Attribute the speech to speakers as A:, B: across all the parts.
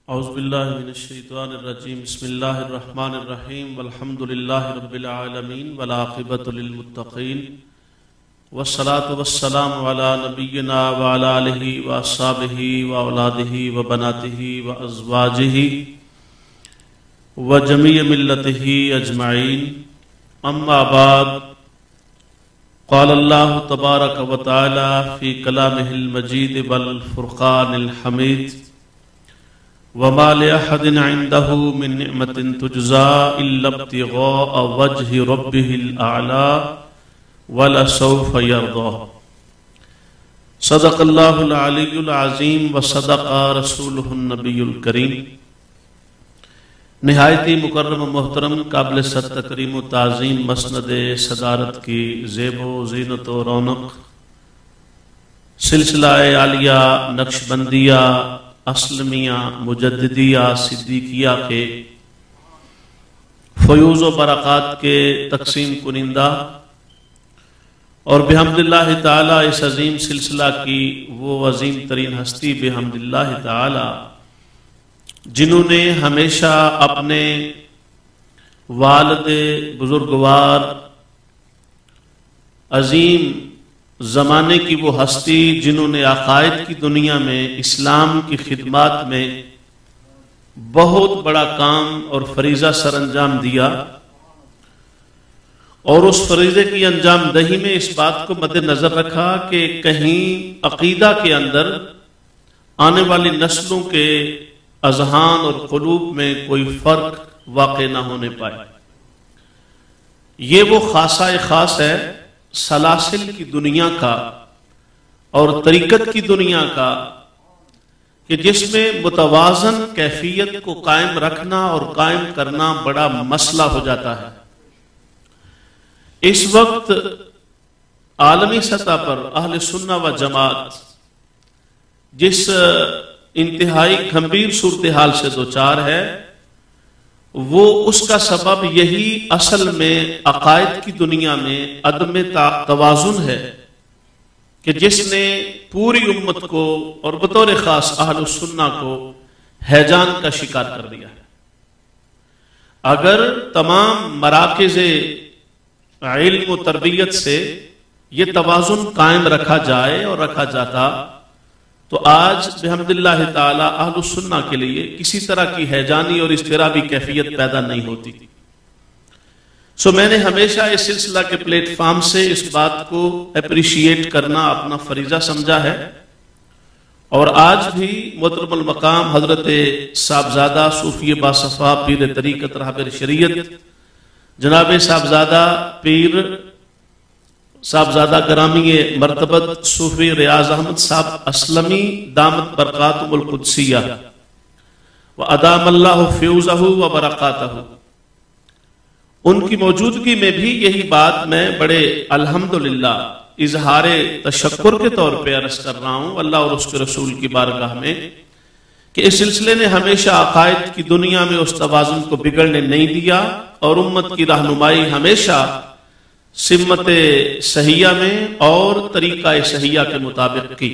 A: اعوذ باللہ من الشیطان الرجیم بسم اللہ الرحمن الرحیم والحمد للہ رب العالمین والعاقبۃ للمتقین والصلاة والسلام علی نبینا وعلی آلہ واصحابہ واولادہ وبناتہ وازواجہ وجمیع ملتہ اجمعین اما بعد قال اللہ تبارک وتعالی فی کلامہ المجید والفرقان الحمید وما لأحد عنده من نعمة تجزى إلا ابتغاء وجه ربه الأعلى ولسوف يرضى صدق الله العلي العظيم وصدق رسوله النبي الكريم نہایت مکرم و محترم قابل صد تکریم و تعظیم مسند صدارت کی زیب و زینت و رونق سلسلہ عالیہ نقشبندیہ اسلمیہ مجددیہ صدیقیہ کے فیوز و برکات کے تقسیم کنندہ اور بحمد اللہ تعالی اس عظیم سلسلہ کی وہ عظیم ترین ہستی بحمد اللہ تعالی جنہوں نے ہمیشہ اپنے والد بزرگوار عظیم زمانے کی وہ ہستی جنہوں نے عقائد کی دنیا میں اسلام کی خدمات میں بہت بڑا کام اور فریضہ سر انجام دیا اور اس فریضے کی انجام دہی میں اس بات کو مد نظر رکھا کہ کہیں عقیدہ کے اندر آنے والی نسلوں کے اذہان اور قلوب میں کوئی فرق واقع نہ ہونے پائے۔ یہ وہ خاصہ خاص ہے سلاسل کی دنیا کا اور طریقت کی دنیا کا کہ جس میں متوازن کیفیت کو قائم رکھنا اور قائم کرنا بڑا مسئلہ ہو جاتا ہے۔ اس وقت عالمی سطح پر اہل سنہ و جماعت جس انتہائی گھمبیر صورتحال سے دوچار ہے وہ اس کا سبب یہی اصل میں عقائد کی دنیا میں عدم توازن ہے کہ جس نے پوری امت کو اور بطور خاص اہل السنہ کو ہیجان کا شکار کر دیا ہے۔ اگر تمام مراکز علم و تربیت سے یہ توازن قائم رکھا جائے اور رکھا جاتا تو آج بحمد اللہ تعالی اہل السنہ کے لیے کسی طرح کی ہیجانی اور اضطرابی کیفیت پیدا نہیں ہوتی۔ میں نے ہمیشہ اس سلسلہ کے پلیٹ فارم سے اس بات کو اپریشیٹ کرنا اپنا فریضہ سمجھا ہے اور آج بھی محترم المقام حضرت صاحبزادہ صوفی باصفا پیر طریقت رہبر شریعت جناب صاحبزادہ پیر صاحبزادہ گرامی مرتبت صوفی ریاض احمد صاحب اسلمی دامت برکاتہ القدسیہ و ادام اللہ فیوزہ و برکاتہ ان کی موجودگی میں بھی یہی بات میں بڑے الحمدللہ اظہار تشکر کے طور پہ عرض کر رہا ہوں اللہ اور اس کے رسول کی بارگاہ میں کہ اس سلسلے نے ہمیشہ عقائد کی دنیا میں اس توازن کو بگڑنے نہیں دیا اور امت کی رہنمائی ہمیشہ سمت صحیحہ میں اور طریقہ صحیحہ کے مطابق کی۔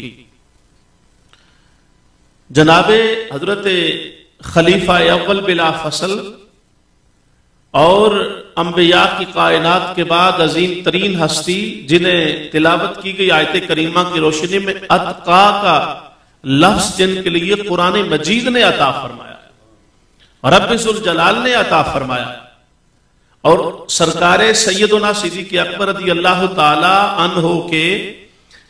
A: جناب حضرت خلیفہ اول بلا فصل اور انبیاء کی کائنات کے بعد عظیم ترین ہستی جنہیں تلاوت کی گئی آیت کریمہ کی روشنی میں اتقا کا لفظ جن کے لیے قرآن مجید نے عطا فرمایا اور رب ذوالجلال نے عطا فرمایا اور سرکار سیدنا صدیق اکبر رضی اللہ تعالی عنہ کے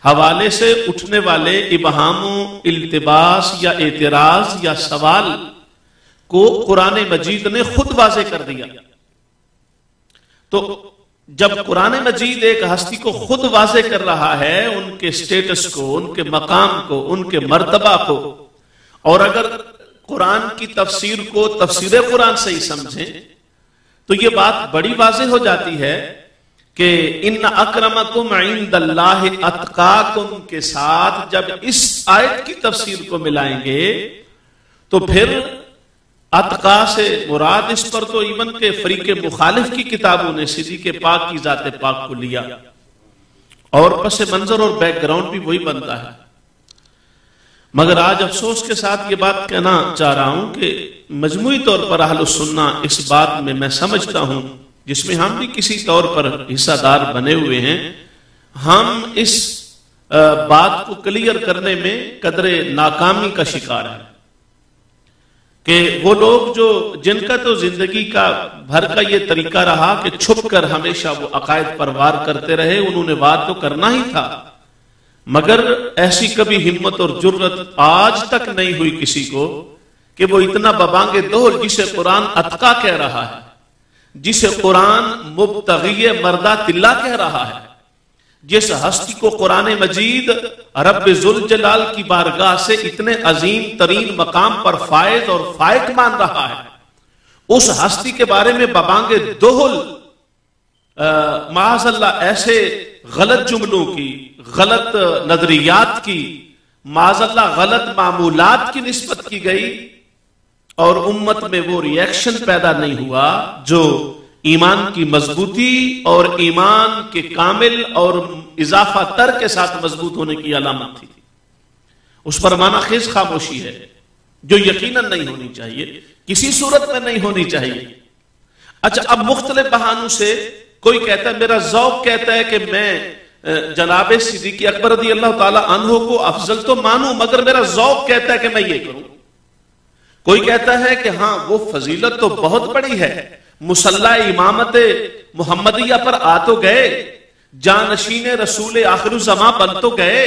A: حوالے سے اٹھنے والے ابہام و التباس یا اعتراض یا سوال کو قرآن مجید نے خود واضح کر دیا۔ تو جب قرآن مجید ایک ہستی کو خود واضح کر رہا ہے ان کے سٹیٹس کو، ان کے مقام کو، ان کے مرتبہ کو، اور اگر قرآن کی تفسیر کو تفسیر قرآن سے ہی سمجھیں تو یہ بات بڑی واضح ہو جاتی ہے کہ ان اکرمکم عند اللہ اتقاکم کے ساتھ جب اس آیت کی تفسیر کو ملائیں گے تو پھر اتقا سے مراد اس پر تو ایون کے فریق مخالف کی کتابوں نے صدیق پاک کی ذات پاک کو لیا اور پس منظر اور بیک گراؤنڈ بھی وہی بنتا ہے۔ مگر آج افسوس کے ساتھ یہ بات کہنا چاہ رہا ہوں کہ مجموعی طور پر اہل السنہ اس بات میں سمجھتا ہوں، جس میں ہم بھی کسی طور پر حصہ دار بنے ہوئے ہیں، ہم اس بات کو کلیئر کرنے میں قدر ناکامی کا شکار ہے کہ وہ لوگ جن کا تو زندگی کا بھر کا یہ طریقہ رہا کہ چھپ کر ہمیشہ وہ عقائد پر وار کرتے رہے، انہوں نے وار تو کرنا ہی تھا، مگر ایسی کبھی ہمت اور جرت آج تک نہیں ہوئی کسی کو کہ وہ اتنا ببانگ دہل، جسے قرآن اتقا کہہ رہا ہے، جسے قرآن مبتغی مردات اللہ کہہ رہا ہے، جس ہستی کو قرآن مجید رب ذوالجلال کی بارگاہ سے اتنے عظیم ترین مقام پر فائز اور فائق مان رہا ہے، اس ہستی کے بارے میں ببانگ دہل معاذ اللہ ایسے غلط جملوں کی، غلط نظریات کی، معاذ اللہ غلط معمولات کی نسبت کی گئی، اور امت میں وہ ریئیکشن پیدا نہیں ہوا جو ایمان کی مضبوطی اور ایمان کے کامل اور اضافہ تر کے ساتھ مضبوط ہونے کی علامت تھی۔ اس پر معنی خیز خاموشی ہے جو یقیناً نہیں ہونی چاہیے، کسی صورت میں نہیں ہونی چاہیے۔ اچھا، اب مختلف بہانوں سے کوئی کہتا ہے، میرا ذوق کہتا ہے کہ میں جناب صدیق اکبر رضی اللہ تعالی عنہ کو افضل تو مانوں، مگر میرا ذوق کہتا ہے کہ میں یہ کروں۔ کوئی کہتا ہے کہ ہاں وہ فضیلت تو بہت بڑی ہے، مصلی امامت محمدیہ پر آ تو گئے، جانشین رسول آخر الزمان بن تو گئے،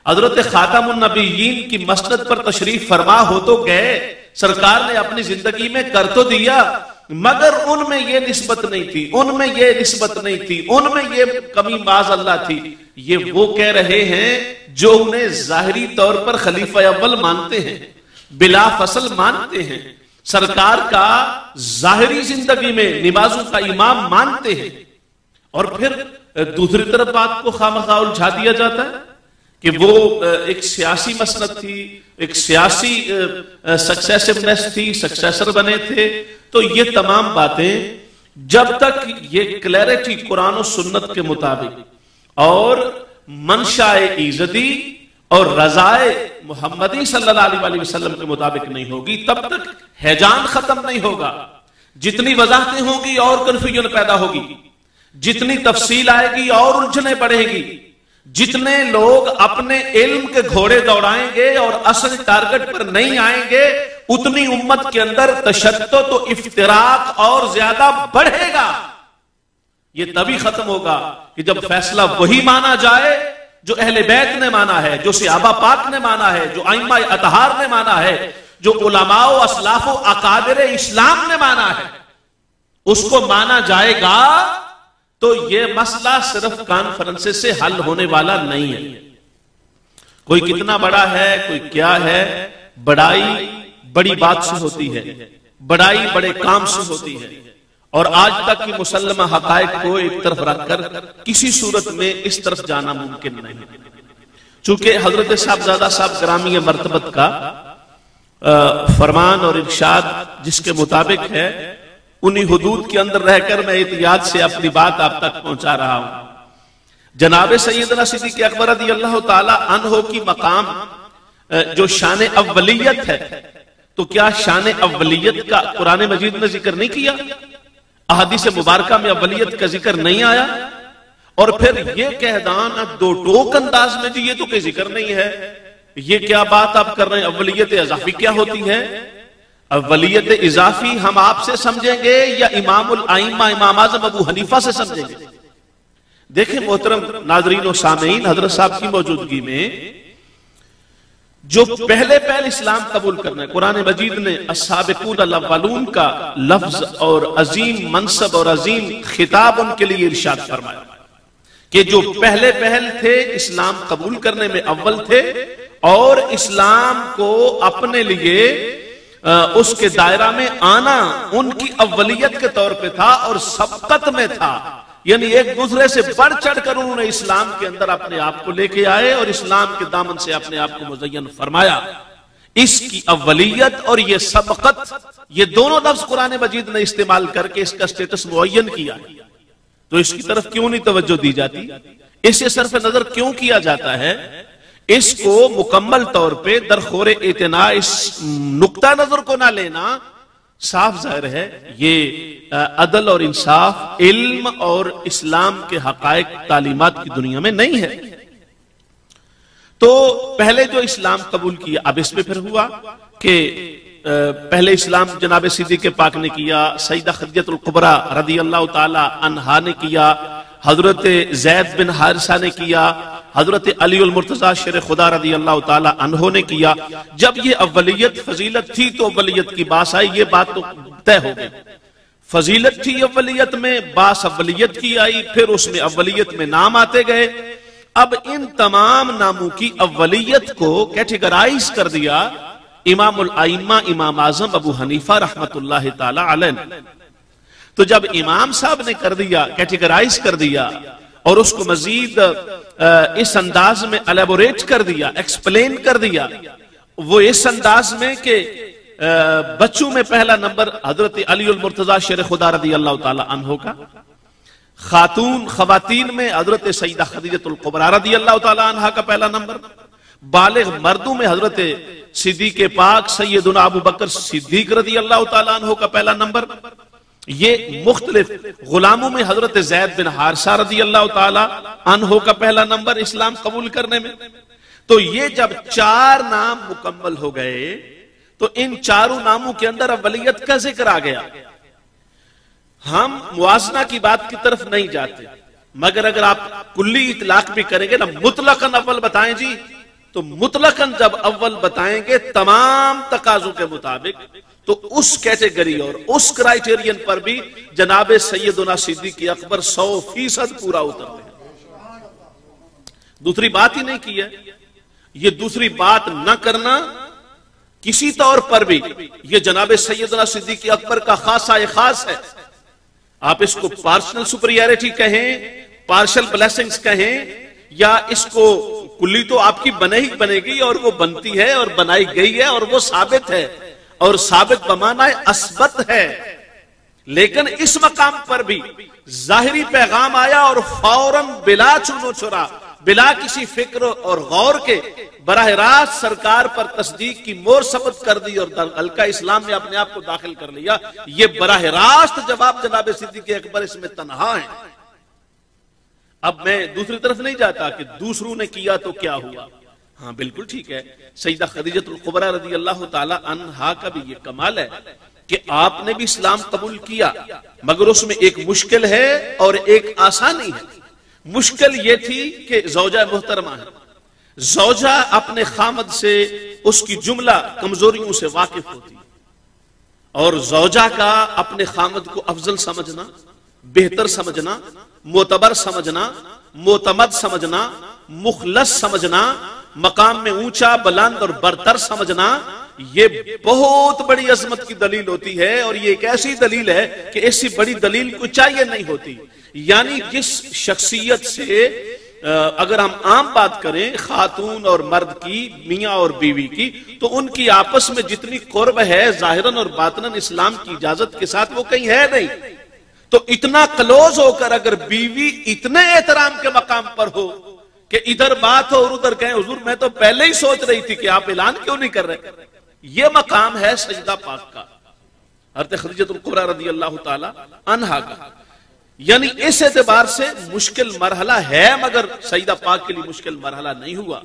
A: حضرت خاتم النبیین کی مسند پر تشریف فرما ہو تو گئے، سرکار نے اپنی زندگی میں کر تو دیا، مگر ان میں یہ نسبت نہیں تھی، ان میں یہ نسبت نہیں تھی، ان میں یہ کمی معاذ اللہ تھی۔ یہ وہ کہہ رہے ہیں جو انہیں ظاہری طور پر خلیفہ اول مانتے ہیں، بلا فصل مانتے ہیں، سرکار کا ظاہری زندگی میں نمازوں کا امام مانتے ہیں، اور پھر دوسری طرف بات کو خامخواہ الجھا دیا جاتا ہے کہ وہ ایک سیاسی مسند تھی، ایک سیاسی سکسیسونیس تھی، سکسیسر بنے تھے۔ تو یہ تمام باتیں جب تک یہ کلیئرٹی قرآن و سنت کے مطابق اور منشاء ایزدی اور رضائے محمدی صلی اللہ علیہ وسلم کے مطابق نہیں ہوگی، تب تک ہیجان ختم نہیں ہوگا۔ جتنی وضاحتیں ہوں گی اور کنفیوژن پیدا ہوگی، جتنی تفصیل آئے گی اور الجھنیں بڑھیں گی، جتنے لوگ اپنے علم کے گھوڑے دوڑائیں گے اور اصل ٹارگٹ پر نہیں آئیں گے، اتنی امت کے اندر تشدد و افتراق اور زیادہ بڑھے گا۔ یہ تبھی ختم ہوگا کہ جب فیصلہ وہی مانا جائے جو اہل بیت نے مانا ہے، جو صحابہ پاک نے مانا ہے، جو ائمہ اطہار نے مانا ہے، جو علماء و اسلاف و اکابر اسلام نے مانا ہے، اس کو مانا جائے گا تو یہ مسئلہ صرف کانفرنس سے حل ہونے والا نہیں ہے۔ کوئی کتنا بڑا ہے، کوئی کیا ہے، بڑائی بڑی بات سے ہوتی ہے، بڑائی بڑے کام سے ہوتی ہے، اور آج تک کی مسلمہ حقائق کو ایک طرف رکھ کر کسی صورت میں اس طرف جانا ممکن نہیں۔ چونکہ حضرت صاحبزادہ صاحب گرامی مرتبت کا فرمان اور ارشاد جس کے مطابق ہے، انہی حدود کے اندر رہ کر میں احتیاط سے اپنی بات آپ تک پہنچا رہا ہوں۔ جناب سیدنا صدیق اکبر رضی اللہ تعالی عنہ کی مقام جو شان اولیت ہے، تو کیا شان اولیت کا قرآن مجید نے ذکر نہیں کیا؟ احادیث مبارکہ میں اولیت کا ذکر نہیں آیا؟ اور پھر یہ کہدان اب دو ٹوک انداز میں جی یہ تو کوئی ذکر نہیں ہے، یہ کیا بات آپ کر رہے ہیں؟ اولیت اضافی کیا ہوتی ہے؟ اولیت اضافی ہم آپ سے سمجھیں گے یا امام الائمہ امام اعظم ابو حنیفہ سے سمجھیں گے؟ دیکھیں محترم ناظرین و سامعین، حضرت صاحب کی موجودگی میں جو پہلے اسلام قبول کرنا ہے، قرآن مجید نے السابقون الاولون کا لفظ اور عظیم منصب اور عظیم خطاب ان کے لیے ارشاد فرمایا کہ جو پہلے تھے اسلام قبول کرنے میں اول تھے، اور اسلام کو اپنے لیے اس کے دائرہ میں آنا ان کی اولیت کے طور پہ تھا اور سبقت میں تھا، یعنی ایک دوسرے سے بڑھ چڑھ کر انہوں نے اسلام کے اندر اپنے آپ کو لے کے آئے اور اسلام کے دامن سے اپنے آپ کو مزین فرمایا۔ اس کی اولیت اور یہ سبقت، یہ دونوں لفظ قرآن مجید نے استعمال کر کے اس کا سٹیٹس معین کیا، تو اس کی طرف کیوں نہیں توجہ دی جاتی؟ اسے صرف نظر کیوں کیا جاتا ہے؟ اس کو مکمل طور پہ درخور اعتنا اس نقطہ نظر کو نہ لینا صاف ظاہر ہے یہ عدل اور انصاف علم اور اسلام کے حقائق تعلیمات کی دنیا میں نہیں ہے۔ تو پہلے جو اسلام قبول کیا، اب اس میں پھر ہوا کہ پہلے اسلام جناب صدیق پاک نے کیا، سیدہ خدیجہ الکبریٰ رضی اللہ تعالی عنہا نے کیا، حضرت زید بن حارثہ نے کیا، حضرت علی المرتضی شیر خدا رضی اللہ تعالی عنہ نے کیا۔ جب یہ اولیت فضیلت تھی تو اولیت کی باس آئی، یہ بات تو طے ہو گئی، فضیلت تھی اولیت میں، باس اولیت کی آئی، پھر اس میں اولیت میں نام آتے گئے۔ اب ان تمام ناموں کی اولیت کو کیٹیگرائز کر دیا امام الائمہ امام اعظم ابو حنیفہ رحمت اللہ تعالی علیہ۔ تو جب امام صاحب نے کر دیا، کیٹیگرائز کر دیا اور اس کو مزید اس انداز میں الیبوریٹ کر دیا، ایکسپلین کر دیا، وہ اس انداز میں کہ بچوں میں پہلا نمبر حضرت علی المرتضی شیر خدا رضی اللہ تعالی عنہ کا، خواتین میں حضرت سیدہ خدیجہ الکبریٰ رضی اللہ تعالی عنہ کا پہلا نمبر، بالغ مردوں میں حضرت صدیق پاک سیدنا ابو بکر صدیق رضی اللہ تعالی عنہ کا پہلا نمبر، یہ مختلف غلاموں میں حضرت زید بن حارثہ رضی اللہ تعالی عنہ کا پہلا نمبر اسلام قبول کرنے میں۔ تو یہ جب 4 نام مکمل ہو گئے تو ان 4 ناموں کے اندر اولیت کا ذکر آ گیا۔ ہم موازنہ کی بات کی طرف نہیں جاتے، مگر اگر آپ کلی اطلاق بھی کریں گے نا، مطلقاً اول بتائیں جی، تو مطلقاً جب اول بتائیں گے تمام تقاضوں کے مطابق، تو اس کیٹیگری اور اس کرائیٹیرین پر بھی جناب سیدنا صدیق اکبر 100% پورا اترتے ہیں۔ دوسری بات ہی نہیں کی ہے، یہ دوسری بات نہ کرنا کسی طور پر بھی یہ جناب سیدنا صدیق اکبر کا خاصہ خاص ہے۔ آپ اس کو پارشل سپریارٹی کہیں، پارشل بلیسنگز کہیں، یا اس کو کلی تو آپ کی بنے ہی بنے گی، اور وہ بنتی ہے اور بنائی گئی ہے اور وہ ثابت ہے، اور ثابت بمعنی اثبت ہے۔ لیکن اس مقام پر بھی ظاہری پیغام آیا اور فوراً بلا چنو چرا، بلا کسی فکر اور غور کے براہ راست سرکار پر تصدیق کی مور ثبت کر دی اور حلقہ اسلام میں اپنے آپ کو داخل کر لیا۔ یہ براہ راست جواب جناب صدیق اکبر اس میں تنہا ہے۔ اب میں دوسری طرف نہیں جاتا کہ دوسروں نے کیا تو کیا ہوا، ہاں بالکل ٹھیک ہے، سیدہ خدیجہ الکبریٰ رضی اللہ تعالی عنہا کا بھی یہ کمال ہے کہ آپ نے بھی اسلام قبول کیا، مگر اس میں ایک مشکل ہے اور ایک آسانی ہے۔ مشکل یہ تھی کہ زوجہ محترمہ ہے، زوجہ اپنے خامد سے اس کی جملہ کمزوریوں سے واقف ہوتی، اور زوجہ کا اپنے خامد کو افضل سمجھنا، بہتر سمجھنا، معتبر سمجھنا، معتمد سمجھنا، مخلص سمجھنا، مقام میں اونچا بلند اور برتر سمجھنا، یہ بہت بڑی عظمت کی دلیل ہوتی ہے، اور یہ ایک ایسی دلیل ہے کہ ایسی بڑی دلیل کو چاہیے نہیں ہوتی۔ یعنی جس شخصیت سے اگر ہم عام بات کریں خاتون اور مرد کی، میاں اور بیوی کی، تو ان کی آپس میں جتنی قرب ہے ظاہراً اور باطناً اسلام کی اجازت کے ساتھ وہ کہیں ہے نہیں۔ تو اتنا کلوز ہو کر اگر بیوی اتنے احترام کے مقام پر ہو کہ ادھر بات ہو اور ادھر کہیں حضور میں تو پہلے ہی سوچ رہی تھی کہ آپ اعلان کیوں نہیں کر رہے، یہ مقام ہے سجدہ پاک کا، حضرت خدیجہ الکبریٰ رضی اللہ تعالی عنہا کا۔ یعنی اس اعتبار سے مشکل مرحلہ ہے، مگر سیدہ پاک کے لیے مشکل مرحلہ نہیں ہوا۔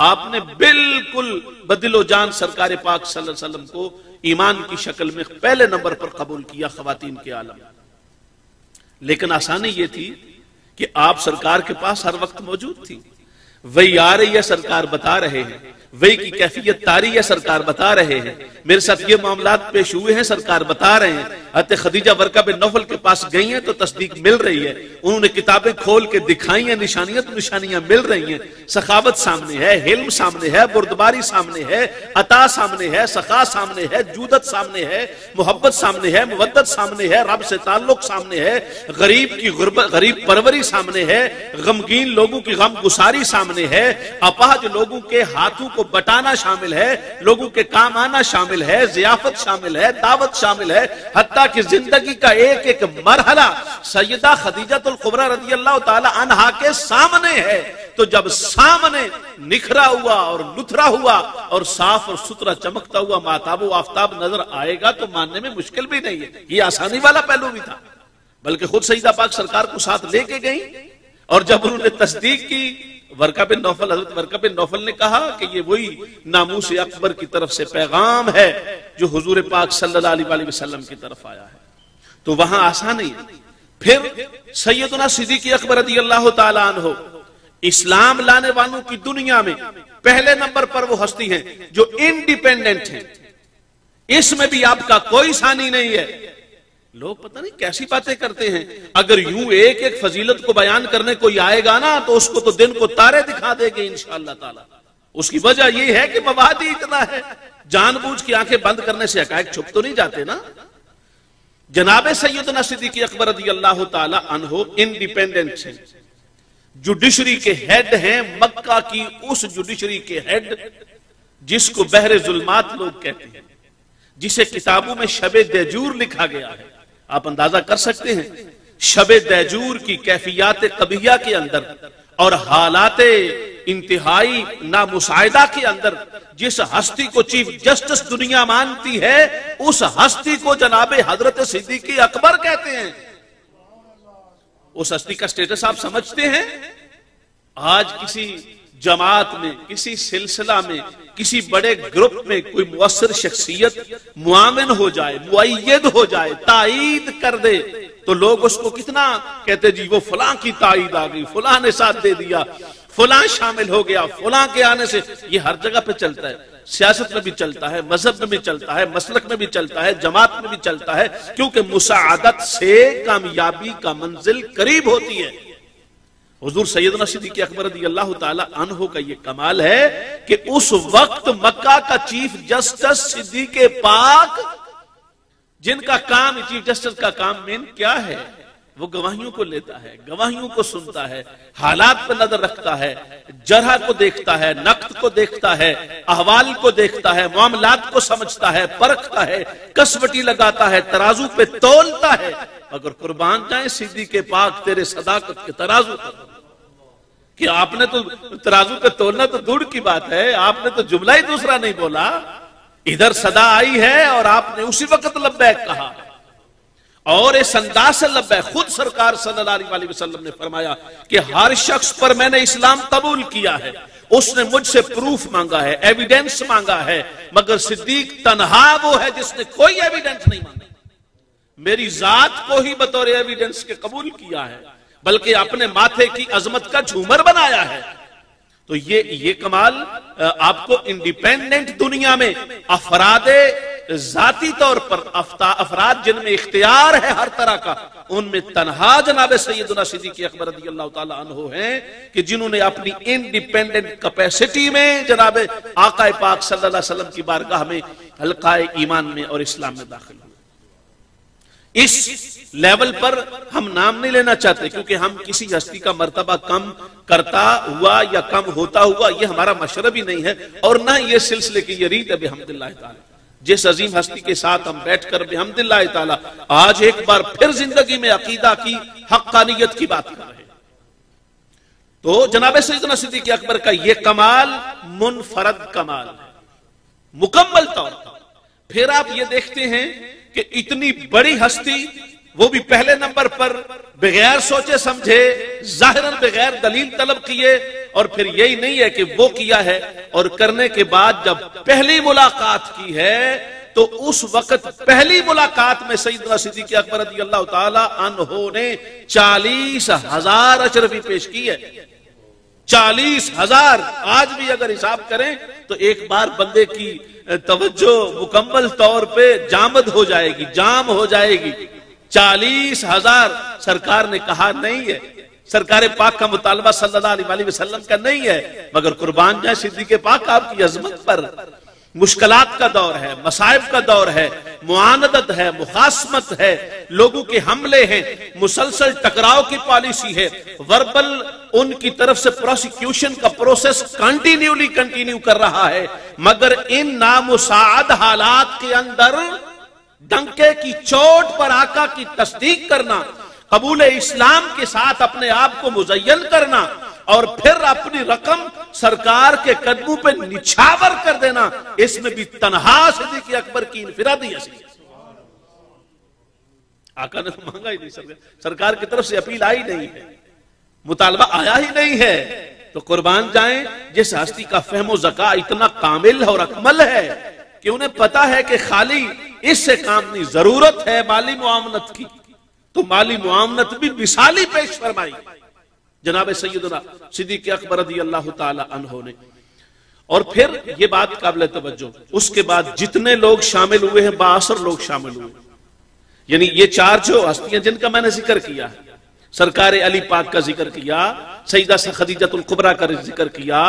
A: آپ نے بالکل بدل و جان سرکار پاک صلی اللہ علیہ وسلم کو ایمان کی شکل میں پہلے نمبر پر قبول کیا خواتین کے عالم۔ لیکن آسانی یہ تھی کہ آپ سرکار کے پاس ہر وقت موجود تھی، وہی آ رہی ہے سرکار بتا رہے ہیں، وہی کی کیفیت طاری ہے سرکار بتا رہے ہیں، میرے ساتھ یہ معاملات پیش ہوئے ہیں سرکار بتا رہے ہیں۔ حضرت خدیجہ ورقہ بن نوفل کے پاس گئی ہیں تو تصدیق مل رہی ہے، انہوں نے کتابیں کھول کے دکھائی ہیں، نشانیاں تو نشانیاں مل رہی ہیں، سخاوت سامنے ہے، حلم سامنے ہے، بردباری سامنے ہے، عطا سامنے ہے، سخا سامنے ہے، جودت سامنے ہے، محبت سامنے ہے، مودت سامنے ہے، رب سے تعلق سامنے ہے، غریب کی غریب پروری سامنے ہے، غمگین لوگوں کی غم گساری سامنے ہے، اپاہج لوگوں کے ہاتھوں کو بٹانا شامل ہے، لوگوں کے کام آنا شامل ہے، ضیافت شامل ہے، دعوت شامل ہے، حتیٰ کہ زندگی کا ایک ایک مرحلہ سیدہ خدیجہ الکبریٰ رضی اللہ تعالی عنہا کے سامنے ہے۔ تو جب سامنے نکھرا ہوا اور لتھرا ہوا اور صاف اور ستھرا چمکتا ہوا ماتاب و آفتاب نظر آئے گا تو ماننے میں مشکل بھی نہیں ہے. یہ آسانی والا پہلو بھی تھا. بلکہ خود سیدہ پاک سرکار کو ساتھ لے کے گئی اور جب انہوں نے تصدیق کی، ورقہ بن نوفل، حضرت ورقہ بن نوفل نے کہا کہ یہ وہی ناموس اکبر کی طرف سے پیغام ہے جو حضور پاک صلی اللہ علیہ وسلم کی طرف آیا ہے. تو وہاں آسانی ہے. پھر سیدنا صدیق اکبر رضی اللہ تعالیٰ عنہ اسلام لانے والوں کی دنیا میں پہلے نمبر پر وہ ہستی ہیں جو انڈیپینڈنٹ ہیں. اس میں بھی آپ کا کوئی ثانی نہیں ہے. لوگ پتہ نہیں کیسی باتیں کرتے ہیں. اگر یوں ایک ایک فضیلت کو بیان کرنے کوئی آئے گا نا تو اس کو تو دن کو تارے دکھا دے گے انشاءاللہ تعالی. اس کی وجہ یہ ہے کہ مواد ہی اتنا ہے. جان بوجھ کی آنکھیں بند کرنے سے حقائق چھپ تو نہیں جاتے نا. جناب سیدنا صدیق اکبر رضی اللہ تعالی عنہ انڈیپینڈنٹ ہیں، جوڈیشری کے ہیڈ ہیں، مکہ کی اس جوڈیشری کے ہیڈ جس کو بحر ظلمات لوگ کہتے ہیں، جسے کتابوں میں شب دیجور لکھا گیا ہے. آپ اندازہ کر سکتے ہیں شب دیجور کی کیفیات قبیحہ کے اندر اور حالات انتہائی نامساعدہ کے اندر جس ہستی کو چیف جسٹس دنیا مانتی ہے اس ہستی کو جناب حضرت صدیق اکبر کہتے ہیں. اس ہستی کا سٹیٹس آپ سمجھتے ہیں؟ آج کسی جماعت میں، کسی سلسلہ میں، کسی بڑے گروپ میں کوئی مؤثر شخصیت معاون ہو جائے، مؤید ہو جائے، تائید کر دے تو لوگ اس کو کتنا کہتے جی وہ فلاں کی تائید آ گئی، فلاں نے ساتھ دے دیا، فلاں شامل ہو گیا، فلاں کے آنے سے. یہ ہر جگہ پہ چلتا ہے. سیاست میں بھی چلتا ہے، مذہب میں بھی چلتا ہے، مسلک میں بھی چلتا ہے، جماعت میں بھی چلتا ہے، کیونکہ مساعدت سے کامیابی کا منزل قریب ہوتی ہے. حضور سیدنا صدیق اکبر رضی اللہ تعالی عنہ کا یہ کمال ہے کہ اس وقت مکہ کا چیف جسٹس صدیق پاک، جن کا کام چیف جسٹس کا کام مین کیا ہے، وہ گواہیوں کو لیتا ہے، گواہیوں کو سنتا ہے، حالات پر نظر رکھتا ہے، جرح کو دیکھتا ہے، نقد کو دیکھتا ہے، احوال کو دیکھتا ہے، معاملات کو سمجھتا ہے، پرکھتا ہے، کسوٹی لگاتا ہے، ترازو پہ تولتا ہے. اگر قربان جائیں صدیق پاک تیرے صداقت کے ترازو پر. کہ آپ نے تو ترازو پہ تولنا تو دور کی بات ہے، آپ نے تو جملہ ہی دوسرا نہیں بولا. ادھر صدا آئی ہے اور آپ نے اسی وقت لبیک کہا اور اس انداز سے لبیک. خود سرکار صلی اللہ علیہ وسلم نے فرمایا کہ ہر شخص پر میں نے اسلام قبول کیا ہے، اس نے مجھ سے پروف مانگا ہے، ایویڈنس مانگا ہے، مگر صدیق تنہا وہ ہے جس نے کوئی ایویڈنس نہیں مانگا. میری ذات کو ہی بطور ایویڈنس کے قبول کیا ہے، بلکہ اپنے ماتھے کی عظمت کا جھومر بنایا ہے. تو یہ کمال آپ کو انڈیپینڈنٹ دنیا میں افراد ذاتی طور پر افراد جن میں اختیار ہے ہر طرح کا، ان میں تنہا جناب سیدنا صدیق اکبر رضی اللہ تعالی عنہ ہیں کہ جنہوں نے اپنی انڈیپینڈنٹ کیپیسٹی میں جناب آقا پاک صلی اللہ علیہ وسلم کی بارگاہ میں حلقہ ایمان میں اور اسلام میں داخل ہوئے. اس لیول پر ہم نام نہیں لینا چاہتے کیونکہ ہم کسی ہستی کا مرتبہ کم کرتا ہوا یا کم ہوتا ہوا یہ ہمارا مشرب ہی نہیں ہے، اور نہ یہ سلسلے کی یہ ریت ہے. بحمداللہ تعالی جس عظیم ہستی کے ساتھ ہم بیٹھ کر بحمداللہ تعالی آج ایک بار پھر زندگی میں عقیدہ کی حقانیت کی بات کر رہے ہیں، تو جناب سیدنا صدیق اکبر کا یہ کمال منفرد کمال ہے مکمل طور پر. پھر آپ یہ دیکھتے ہیں کہ اتنی بڑی ہستی، وہ بھی پہلے نمبر پر بغیر سوچے سمجھے، ظاہراً بغیر دلیل طلب کیے، اور پھر یہی نہیں ہے کہ وہ کیا ہے اور کرنے کے بعد جب پہلی ملاقات کی ہے تو اس وقت پہلی ملاقات میں سیدنا صدیق اکبر رضی اللہ تعالی عنہ نے 40,000 اشرفی پیش کی ہے. 40,000. آج بھی اگر حساب کریں تو ایک بار بندے کی توجہ مکمل طور پہ جامد ہو جائے گی، جام ہو جائے گی. 40,000 سرکار نے کہا نہیں ہے، سرکار پاک کا مطالبہ صلی اللہ علیہ وسلم کا نہیں ہے، مگر قربان جائیں صدیق پاک آپ کی عظمت پر. مشکلات کا دور ہے، مصائب کا دور ہے، معاندت ہے، مخاصمت ہے، لوگوں کے حملے ہیں، مسلسل ٹکراؤ کی پالیسی ہے، وربل ان کی طرف سے پروسیکیوشن کا پروسیس کنٹینیو کر رہا ہے، مگر ان نامساعد حالات کے اندر ڈنکے کی چوٹ پر آقا کی تصدیق کرنا، قبول اسلام کے ساتھ اپنے آپ کو مزین کرنا اور پھر اپنی رقم سرکار کے قدموں پہ نچھاور کر دینا، اس میں بھی تنہا صدیق اکبر کی انفرادی حیثیت۔ آقا نے تو مانگا ہی نہیں، سرکار کی طرف سے اپیل آئی نہیں ہے، مطالبہ آیا ہی نہیں ہے، تو قربان جائیں جس ہستی کا فہم و ذکا اتنا کامل اور اکمل ہے کہ انہیں پتا ہے کہ خالی اس سے کام نہیں، ضرورت ہے مالی معاونت کی، تو مالی معاونت بھی مثالی پیش فرمائی جناب سیدنا صدیق اکبر رضی اللہ تعالی عنہ نے۔ اور پھر یہ بات قابل توجہ، اس کے بعد جتنے لوگ شامل ہوئے ہیں بااثر لوگ شامل ہوئے، یعنی یہ چار جو ہستیاں جن کا میں نے ذکر کیا، سرکار علی پاک کا ذکر کیا، سیدہ خدیجۃ الکبریٰ کا ذکر کیا،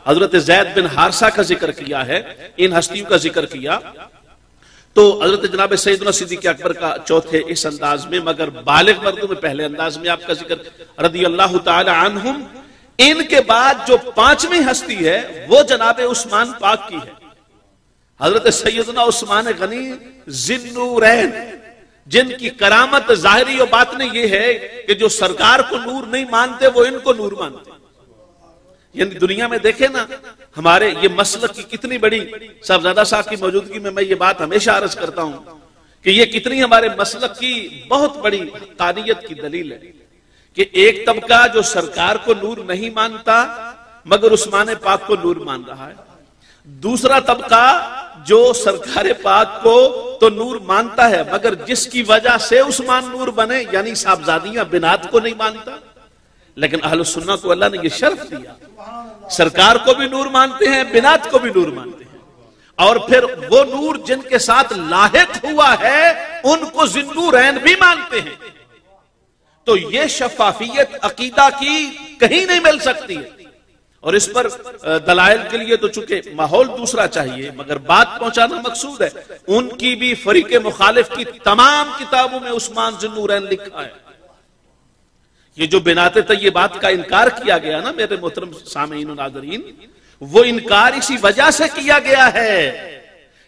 A: حضرت زید بن حارثہ کا ذکر کیا ہے، ان ہستیوں کا ذکر کیا، تو حضرت جناب سیدنا صدیق اکبر کا چوتھے اس انداز میں، مگر بالغ مردوں میں پہلے انداز میں آپ کا ذکر رضی اللہ تعالی عنہم۔ ان کے بعد جو پانچویں ہستی ہے وہ جناب عثمان پاک کی ہے، حضرت سیدنا عثمان غنی ذی النورین، جن کی کرامت ظاہری و باطنی یہ ہے کہ جو سرکار کو نور نہیں مانتے وہ ان کو نور مانتے۔ یعنی دنیا میں دیکھیں نا، ہمارے یہ مسلک کی کتنی بڑی، صاحبزادہ صاحب کی موجودگی میں یہ بات ہمیشہ عرض کرتا ہوں کہ یہ کتنی ہمارے مسلک کی بہت بڑی حقانیت کی دلیل ہے کہ ایک طبقہ جو سرکار کو نور نہیں مانتا مگر عثمان پاک کو نور مان رہا ہے، دوسرا طبقہ جو سرکار پاک کو تو نور مانتا ہے مگر جس کی وجہ سے عثمان نور بنے، یعنی صاحبزادیاں بنات کو نہیں مانتا، لیکن اہل السنہ کو اللہ نے یہ شرف دیا، سرکار کو بھی نور مانتے ہیں، بنات کو بھی نور مانتے ہیں، اور پھر وہ نور جن کے ساتھ لاحق ہوا ہے ان کو ذی النورین بھی مانتے ہیں۔ تو یہ شفافیت عقیدہ کی کہیں نہیں مل سکتی ہے، اور اس پر دلائل کے لیے تو چونکہ ماحول دوسرا چاہیے مگر بات پہنچانا مقصود ہے، ان کی بھی فریق مخالف کی تمام کتابوں میں عثمان ذی النورین لکھا ہے۔ یہ جو بنات طیبات کا انکار کیا گیا نا میرے محترم سامعین و ناظرین، وہ انکار اسی وجہ سے کیا گیا ہے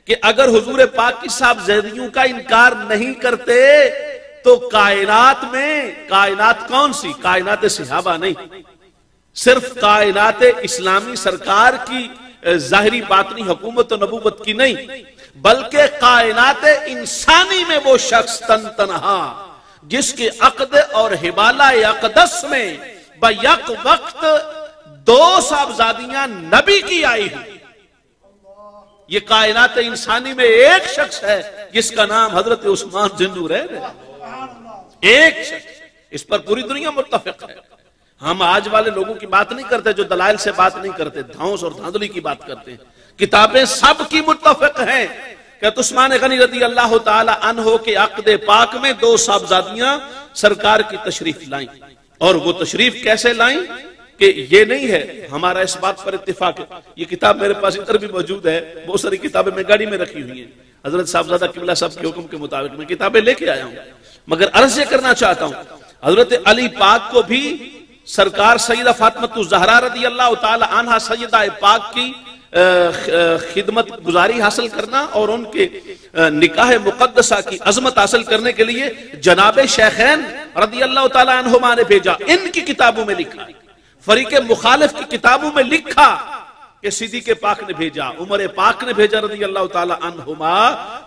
A: کہ اگر حضور پاک کی صاحبزادیوں کا انکار نہیں کرتے تو کائنات میں، کائنات کون سی؟ کائنات صحابہ نہیں، صرف کائنات اسلامی سرکار کی ظاہری باطنی حکومت و نبوت کی نہیں بلکہ کائنات انسانی میں وہ شخص تنہا جس کے عقد اور حبالہ اقدس میں بیک وقت دو صاحبزادیاں نبی کی آئی ہوئی، یہ کائنات انسانی میں ایک شخص ہے جس کا نام حضرت عثمان ذی النورین ہے، ایک شخص، اس پر پوری دنیا متفق ہے۔ ہم آج والے لوگوں کی بات نہیں کرتے جو دلائل سے بات نہیں کرتے، دھونس اور دھاندلی کی بات کرتے ہیں، کتابیں سب کی متفق ہیں کہ عثمان غنی رضی اللہ تعالی عنہ کے عقد پاک میں دو صاحبزادیاں سرکار کی تشریف لائیں، اور وہ تشریف کیسے لائیں کہ یہ نہیں ہے، ہمارا اس بات پر اتفاق ہے، یہ کتاب میرے پاس ادھر بھی موجود ہے، بہت ساری کتابیں میں گاڑی میں رکھی ہوئی ہیں، حضرت صاحبزادہ قبلہ صاحب کے حکم کے مطابق میں کتابیں لے کے آیا ہوں، مگر عرض یہ کرنا چاہتا ہوں حضرت علی پاک کو بھی سرکار سیدہ فاطمہ الزہرا رضی اللہ تعالی عنہ سیدہ پاک کی خدمت گزاری حاصل کرنا اور ان کے نکاح مقدسہ کی عظمت حاصل کرنے کے لیے جناب شیخین رضی اللہ تعالی عنہما نے بھیجا، ان کی کتابوں میں لکھا، فریق مخالف کی کتابوں میں لکھا کہ صدیق پاک نے بھیجا، عمر پاک نے بھیجا رضی اللہ تعالی عنہما،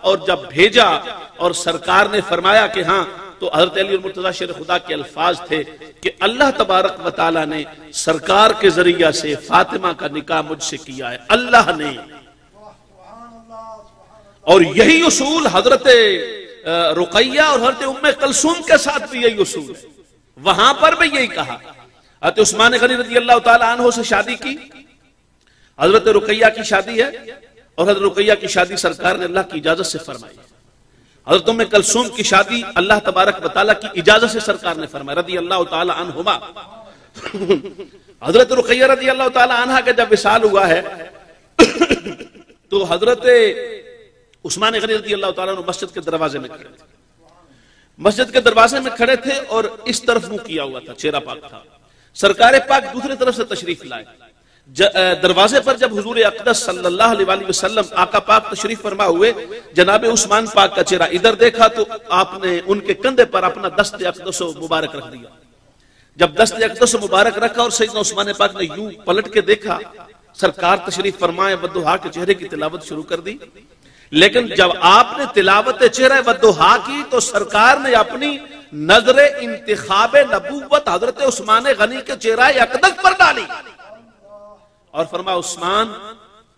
A: اور جب بھیجا اور سرکار نے فرمایا کہ ہاں، تو حضرت علی المرتضی شیر خدا کے الفاظ تھے کہ اللہ تبارک و تعالی نے سرکار کے ذریعہ سے فاطمہ کا نکاح مجھ سے کیا ہے، اللہ نے، اور یہی اصول حضرت رقیہ اور حضرت ام کلثوم کے ساتھ بھی یہی اصول ہے، وہاں پر بھی یہی کہا۔ حضرت عثمان غنی رضی اللہ تعالی عنہ سے شادی کی، حضرت رقیہ کی شادی ہے، اور حضرت رقیہ کی شادی سرکار نے اللہ کی اجازت سے فرمائی، حضرت ام کلثوم کی شادی اللہ تبارک و تعالیٰ کی اجازت سے سرکار نے فرمایا رضی اللہ تعالی عنہما۔ حضرت رقیہ رضی اللہ تعالی عنہ کا جب وصال ہوا ہے تو حضرت عثمان غنی رضی اللہ تعالیٰ عنہ مسجد کے دروازے میں کھڑے تھے، مسجد کے دروازے میں کھڑے تھے اور اس طرف منہ کیا ہوا تھا، چہرہ پاک تھا، سرکار پاک دوسری طرف سے تشریف لائے، دروازے پر جب حضور اقدس صلی اللہ علیہ وسلم آقا پاک تشریف فرما ہوئے، جناب عثمان پاک کا چہرہ ادھر دیکھا تو آپ نے ان کے کندھے پر اپنا دست اقدس و مبارک رکھ دیا، جب دست اقدس مبارک رکھا اور سیدنا عثمان پاک نے یوں پلٹ کے دیکھا، سرکار تشریف فرمائے ودھا کے چہرے کی تلاوت شروع کر دی. لیکن جب آپ نے تلاوت چہرہ ودھا کی تو سرکار نے اپنی نظر انتخاب نبوت حضرت عثمان غنی کے چہرہ اقدس پر ڈالی اور فرمایا عثمان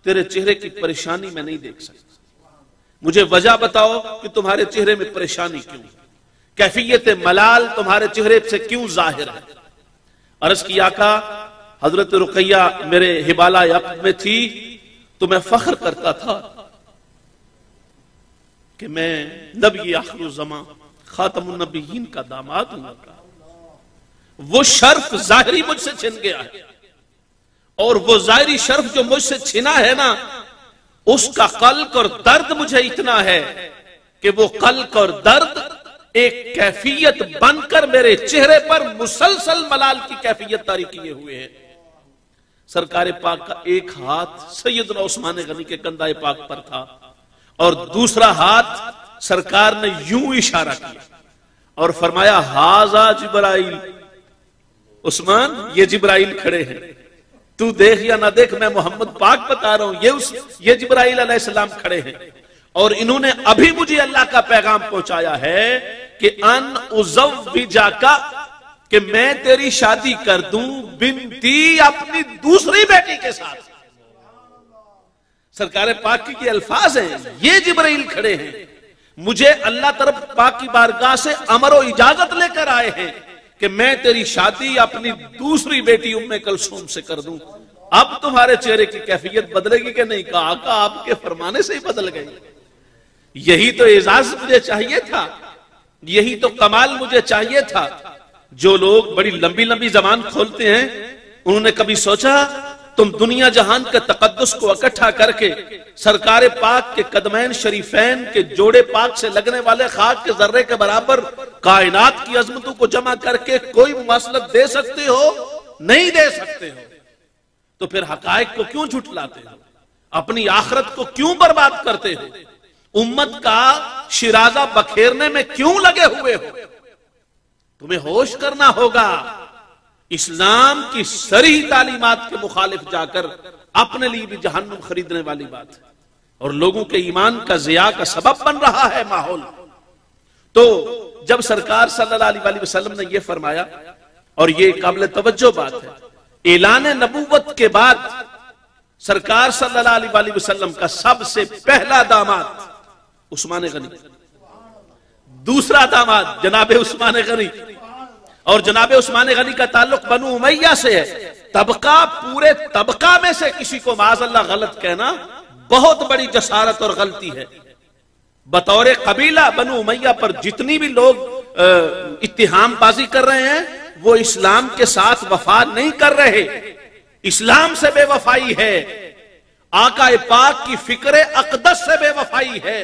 A: تیرے چہرے کی پریشانی میں نہیں دیکھ سکتا، مجھے وجہ بتاؤ کہ تمہارے چہرے میں پریشانی کیوں، کیفیت ملال تمہارے چہرے سے کیوں ظاہر ہے. عرض کی آقا حضرت رقیہ میرے حبالہ عقد میں تھی تو میں فخر کرتا تھا کہ میں نبی آخر الزمان خاتم النبیین کا داماد ہوں. وہ شرف ظاہری مجھ سے چھن گیا ہے اور وہ ظاہری شرف جو مجھ سے چھنا ہے نا، اس کا قلق اور درد مجھے اتنا ہے کہ وہ قلق اور درد ایک کیفیت بن کر میرے چہرے پر مسلسل ملال کی کیفیت طاری کیے ہوئے ہیں. سرکار پاک کا ایک ہاتھ سیدنا عثمان غنی کے کندھے پاک پر تھا اور دوسرا ہاتھ سرکار نے یوں اشارہ کیا اور فرمایا ہاذا جبرائیل. عثمان یہ جبرائیل کھڑے ہیں، تو دیکھ یا نہ دیکھ میں محمد پاک بتا رہا ہوں، یہ جبرائیل علیہ السلام کھڑے ہیں اور انہوں نے ابھی مجھے اللہ کا پیغام پہنچایا ہے کہ ان ازوجاکا، کہ میں تیری شادی کر دوں بنتی اپنی دوسری بیٹی کے ساتھ. سرکار پاک کی یہ الفاظ ہیں، یہ جبرائیل کھڑے ہیں، مجھے اللہ طرف پاک کی بارگاہ سے امر و اجازت لے کر آئے ہیں کہ میں تیری شادی اپنی دوسری بیٹی ام کلثوم سے کر دوں. اب تمہارے چہرے کی کیفیت بدلے گی کہ نہیں؟ کہا آقا آپ کے فرمانے سے ہی بدل گئی. یہی تو اعزاز مجھے چاہیے تھا، یہی تو کمال مجھے چاہیے تھا. جو لوگ بڑی لمبی لمبی زبان کھولتے ہیں انہوں نے کبھی سوچا تم دنیا جہان کے تقدس کو اکٹھا کر کے سرکار پاک کے قدمین شریفین کے جوڑے پاک سے لگنے والے خاک کے ذرے کے برابر کائنات کی عظمتوں کو جمع کر کے کوئی مماثلت دے سکتے ہو؟ نہیں دے سکتے ہو. تو پھر حقائق کو کیوں جھٹلاتے ہو؟ اپنی آخرت کو کیوں برباد کرتے ہو؟ امت کا شرازہ بکھیرنے میں کیوں لگے ہوئے ہو؟ تمہیں ہوش کرنا ہوگا. اسلام کی صریح تعلیمات کے مخالف جا کر اپنے لیے بھی جہنم خریدنے والی بات ہے اور لوگوں کے ایمان کا ضیاع کا سبب بن رہا ہے ماحول. تو جب سرکار صلی اللہ علیہ وسلم نے یہ فرمایا، اور یہ قابل توجہ بات ہے، اعلان نبوت کے بعد سرکار صلی اللہ علیہ وسلم کا سب سے پہلا داماد عثمان غنی، دوسرا داماد جناب عثمان غنی، اور جناب عثمان غنی کا تعلق بنو امیہ سے ہے. طبقہ، پورے طبقہ میں سے کسی کو معاذ اللہ غلط کہنا بہت بڑی جسارت اور غلطی ہے. بطور قبیلہ بنو امیہ پر جتنی بھی لوگ اتہام بازی کر رہے ہیں وہ اسلام کے ساتھ وفا نہیں کر رہے، اسلام سے بے وفائی ہے، آقا پاک کی فکر اقدس سے بے وفائی ہے،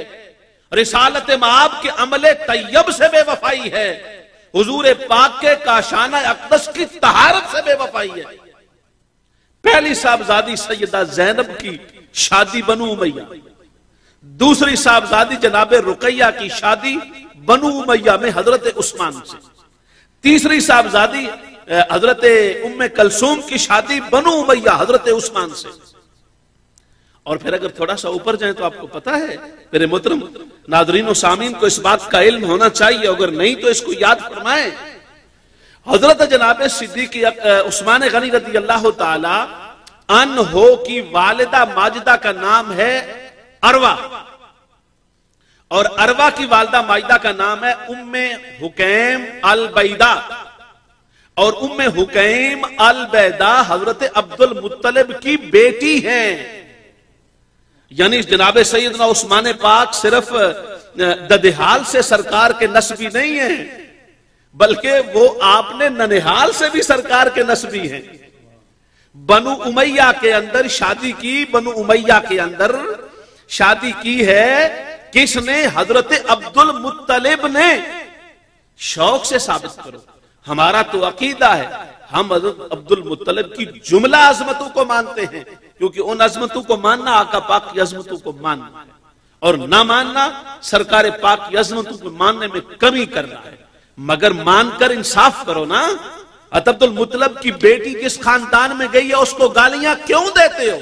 A: رسالت مآب کے عمل طیب سے بے وفائی ہے، حضور پاک کے کاشانہ اقدس کی طہارت سے بے وفائی ہے. پہلی صاحبزادی سیدہ زینب کی شادی بنو امیہ، دوسری صاحبزادی جناب رقیہ کی شادی بنو امیہ میں حضرت عثمان سے، تیسری صاحبزادی حضرت ام کلثوم کی شادی بنو امیہ حضرت عثمان سے. اور پھر اگر تھوڑا سا اوپر جائیں تو آپ کو پتا ہے میرے محترم ناظرین و سامعین کو اس بات کا علم ہونا چاہیے، اگر نہیں تو اس کو یاد فرمائیں. حضرت جناب صدیق عثمان غنی رضی اللہ تعالی عنہ کی والدہ ماجدہ کا نام ہے عروہ، اور عروہ کی والدہ ماجدہ کا نام ہے ام حکیم البیدہ، اور ام حکیم البیدہ حضرت عبد المطلب کی بیٹی ہیں. یعنی جناب سیدنا عثمان پاک صرف ددحال سے سرکار کے نسبی نہیں ہیں بلکہ وہ آپ نے ننہال سے بھی سرکار کے نسبی ہیں. بنو امیہ کے اندر شادی کی، بنو امیہ کے اندر شادی کی ہے کس نے؟ حضرت عبد المطلب نے. شوق سے ثابت کرو، ہمارا تو عقیدہ ہے ہم حضرت عبد المطلب کی جملہ عظمتوں کو مانتے ہیں، کیونکہ ان عظمتوں کو ماننا آقا پاک کی عظمتوں کو ماننا ہے، اور نہ ماننا سرکار پاک کی عظمتوں کو ماننے میں کمی کرنا ہے. مگر مان کر انصاف کرو نا، عبد المطلب کی بیٹی جس خاندان میں گئی ہے اس کو گالیاں کیوں دیتے ہو؟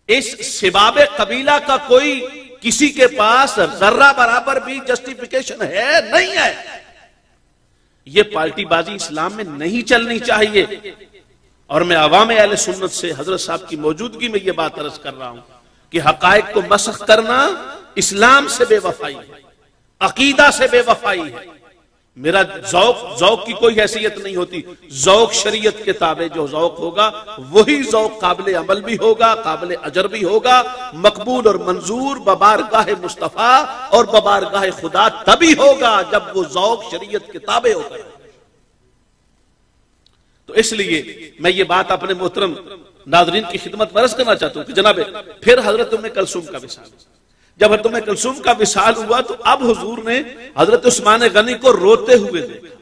A: اس سباب قبیلہ کا کوئی کسی کے پاس ذرہ برابر بھی جسٹیفیکیشن ہے نہیں ہے. یہ پارٹی بازی اسلام میں نہیں چلنی چاہیے. اور میں عوام اہل سنت سے حضرت صاحب کی موجودگی میں یہ بات عرض کر رہا ہوں کہ حقائق کو مسخ کرنا اسلام سے بے وفائی ہے، عقیدہ سے بے وفائی ہے. میرا ذوق کی کوئی حیثیت نہیں ہوتی. ذوق شریعت کے تابع جو ذوق ہوگا وہی ذوق قابل عمل بھی ہوگا، قابل اجر بھی ہوگا، مقبول اور منظور ببارگاہ مصطفیٰ اور ببارگاہ خدا تبھی ہوگا جب وہ ذوق شریعت کے تابع ہوگا. تو اس لیے میں یہ بات اپنے محترم ناظرین کی خدمت میں عرض کرنا چاہتا ہوں کہ جناب پھر حضرت ام کلثوم کا وصال. جب حضرت ام کلثوم کا وصال ہوا تو اب حضور نے حضرت عثمان غنی کو روتے ہوئے دیکھا.